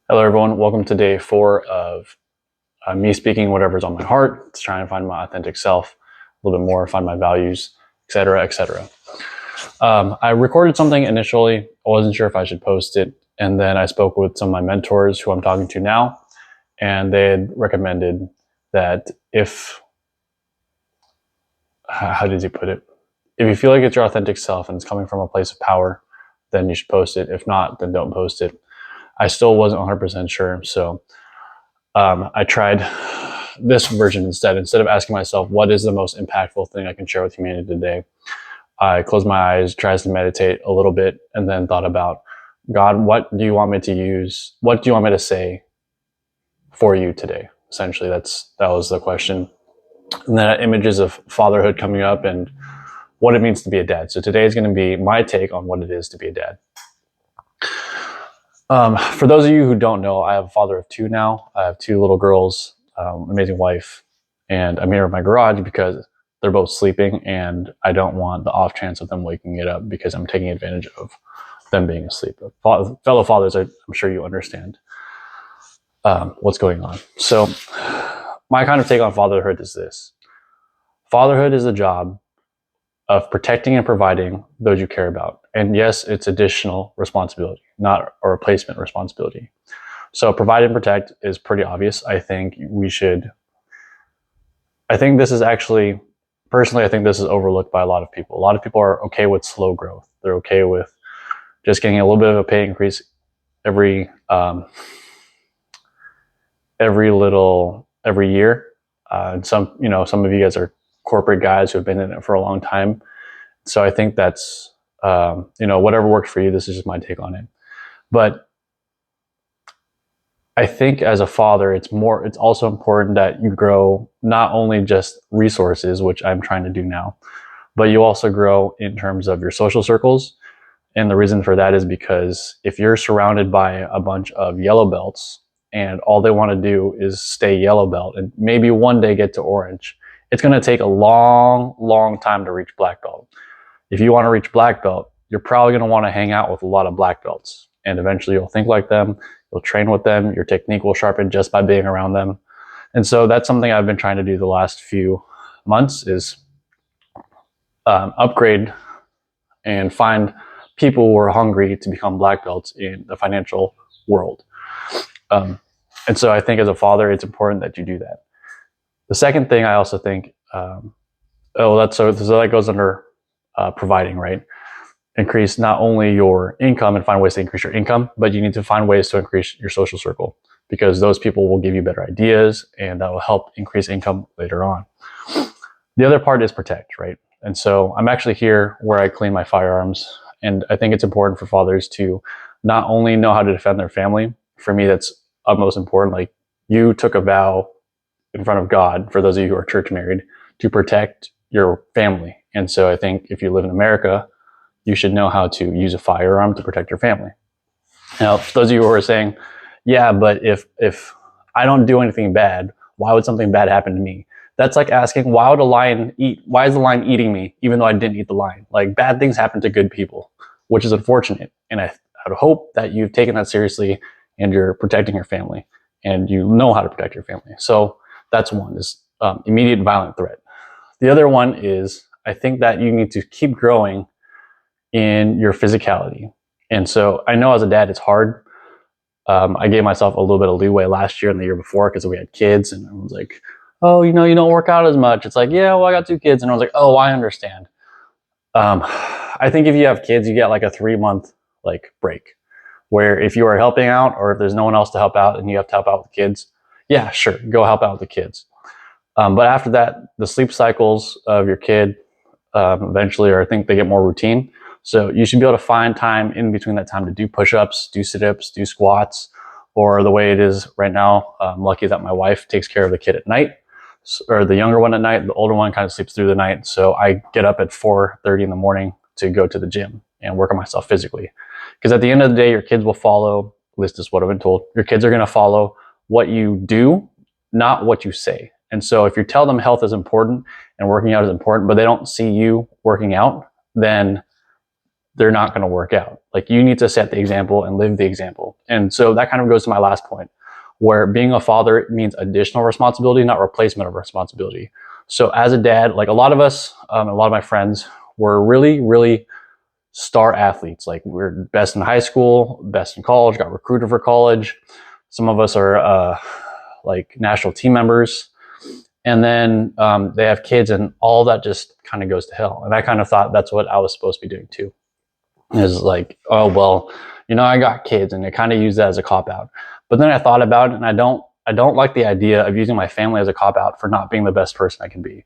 Hello, everyone. Welcome to day 4 of me speaking whatever's on my heart to try and find my authentic self a little bit more, find my values, etc., etc. I recorded something initially. I wasn't sure if I should post it. And then I spoke with some of my mentors who I'm talking to now. And they had recommended that how did he put it? If you feel like it's your authentic self and it's coming from a place of power, then you should post it. If not, then don't post it. I still wasn't 100% sure. So I tried this version instead. Instead of asking myself, what is the most impactful thing I can share with humanity today? I closed my eyes, tried to meditate a little bit, and then thought about, God, what do you want me to use? What do you want me to say for you today? Essentially, that was the question. And then images of fatherhood coming up and what it means to be a dad. So today is going to be my take on what it is to be a dad. For those of you who don't know, I have a father of 2 now. I have 2 little girls, amazing wife, and I'm here in my garage because they're both sleeping and I don't want the off chance of them waking it up because I'm taking advantage of them being asleep. Fellow fathers, I'm sure you understand what's going on. So my kind of take on fatherhood is this. Fatherhood is the job of protecting and providing those you care about. And yes, it's additional responsibility, not a replacement responsibility. So provide and protect is pretty obvious. I think this is actually, personally, I think this is overlooked by a lot of people. A lot of people are okay with slow growth. They're okay with just getting a little bit of a pay increase every year. And some of you guys are corporate guys who have been in it for a long time. So I think that's, whatever works for you, this is just my take on it. But I think as a father, it's also important that you grow not only just resources, which I'm trying to do now, but you also grow in terms of your social circles. And the reason for that is because if you're surrounded by a bunch of yellow belts and all they want to do is stay yellow belt and maybe one day get to orange, it's going to take a long, long time to reach black belt. If you want to reach black belt, you're probably going to want to hang out with a lot of black belts. And eventually you'll think like them, you'll train with them, your technique will sharpen just by being around them. And so that's something I've been trying to do the last few months is upgrade and find people who are hungry to become black belts in the financial world. And so I think as a father, it's important that you do that. The second thing I also think, so that goes under providing, right? Increase not only your income and find ways to increase your income, but you need to find ways to increase your social circle because those people will give you better ideas and that will help increase income later on. The other part is protect, right? And so I'm actually here where I clean my firearms. And I think it's important for fathers to not only know how to defend their family. For me, that's utmost important. Like you took a vow in front of God, for those of you who are church married, to protect your family. And so I think if you live in America, you should know how to use a firearm to protect your family. Now, for those of you who are saying, yeah, but if I don't do anything bad, why would something bad happen to me? That's like asking, why is the lion eating me even though I didn't eat the lion? Like bad things happen to good people, which is unfortunate. And I would hope that you've taken that seriously and you're protecting your family and you know how to protect your family. So that's one, is immediate violent threat. The other one is, I think that you need to keep growing in your physicality. And so I know as a dad, it's hard. I gave myself a little bit of leeway last year and the year before because we had kids and I was like, oh, you don't work out as much. It's like, yeah, well, I got 2 kids. And I was like, oh, I understand. I think if you have kids, you get like a 3-month break where if you are helping out or if there's no one else to help out and you have to help out with the kids, yeah, sure, go help out with the kids. But after that, the sleep cycles of your kid eventually, or I think they get more routine. So you should be able to find time in between that time to do push-ups, do sit-ups, do squats, or the way it is right now, I'm lucky that my wife takes care of the kid at night, or the younger one at night. The older one kind of sleeps through the night. So I get up at 4:30 in the morning to go to the gym and work on myself physically. Because at the end of the day, your kids will follow, at least is what I've been told, your kids are going to follow what you do, not what you say. And so if you tell them health is important and working out is important, but they don't see you working out, then they're not going to work out. Like, you need to set the example and live the example. And so that kind of goes to my last point, where being a father means additional responsibility, not replacement of responsibility. So as a dad, like a lot of us, a lot of my friends were really, really star athletes. Like, we're best in high school, best in college, got recruited for college. Some of us are like national team members. And then they have kids, and all that just kind of goes to hell. And I kind of thought that's what I was supposed to be doing too. Is like, oh, well, I got kids, and I kind of use that as a cop out. But then I thought about it, and I don't like the idea of using my family as a cop out for not being the best person I can be.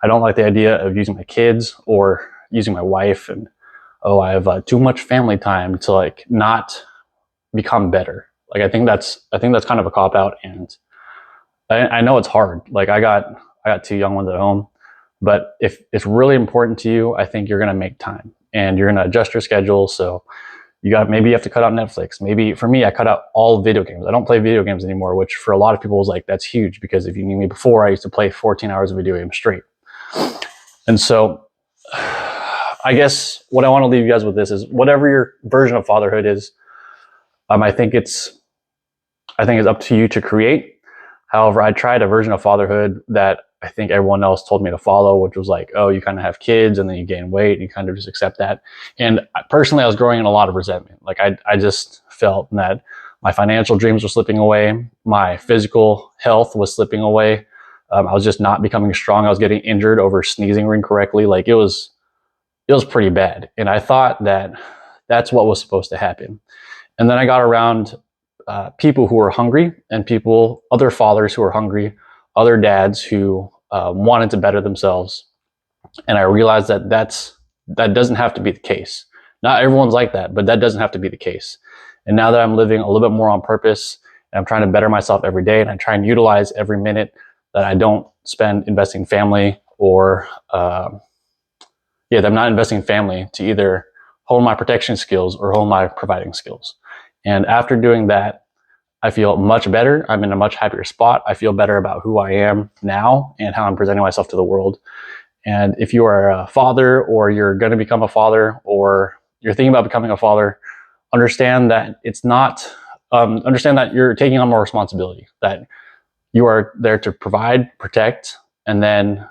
I don't like the idea of using my kids or using my wife and, oh, I have too much family time to like not become better. Like, I think that's kind of a cop out, and I know it's hard. Like, I got 2 young ones at home, but if it's really important to you, I think you're going to make time, and you're going to adjust your schedule. So maybe you have to cut out Netflix. Maybe for me, I cut out all video games. I don't play video games anymore, which for a lot of people was like, that's huge, because if you knew me before, I used to play 14 hours of video games straight. And so I guess what I want to leave you guys with this is, whatever your version of fatherhood is, I think it's up to you to create. However, I tried a version of fatherhood that I think everyone else told me to follow, which was like, oh, you kind of have kids and then you gain weight and you kind of just accept that. And personally, I was growing in a lot of resentment. Like, I just felt that my financial dreams were slipping away. My physical health was slipping away. I was just not becoming strong. I was getting injured over sneezing incorrectly. Like, it was pretty bad. And I thought that that's what was supposed to happen. And then I got around people who were hungry, and other fathers who were hungry, other dads who wanted to better themselves. And I realized that that doesn't have to be the case. Not everyone's like that, but that doesn't have to be the case. And now that I'm living a little bit more on purpose, and I'm trying to better myself every day, and I try and utilize every minute that I don't spend investing in family, or that I'm not investing in family, to either hone my protection skills or hone my providing skills. And after doing that, I feel much better. I'm in a much happier spot. I feel better about who I am now and how I'm presenting myself to the world. And if you are a father, or you're going to become a father, or you're thinking about becoming a father, understand that understand that you're taking on more responsibility, that you are there to provide, protect, and then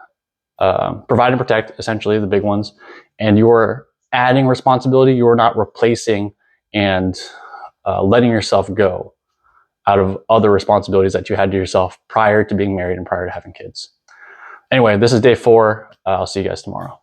provide and protect, essentially the big ones. And you're adding responsibility. You are not replacing and letting yourself go out of other responsibilities that you had to yourself prior to being married and prior to having kids. Anyway, this is day 4. I'll see you guys tomorrow.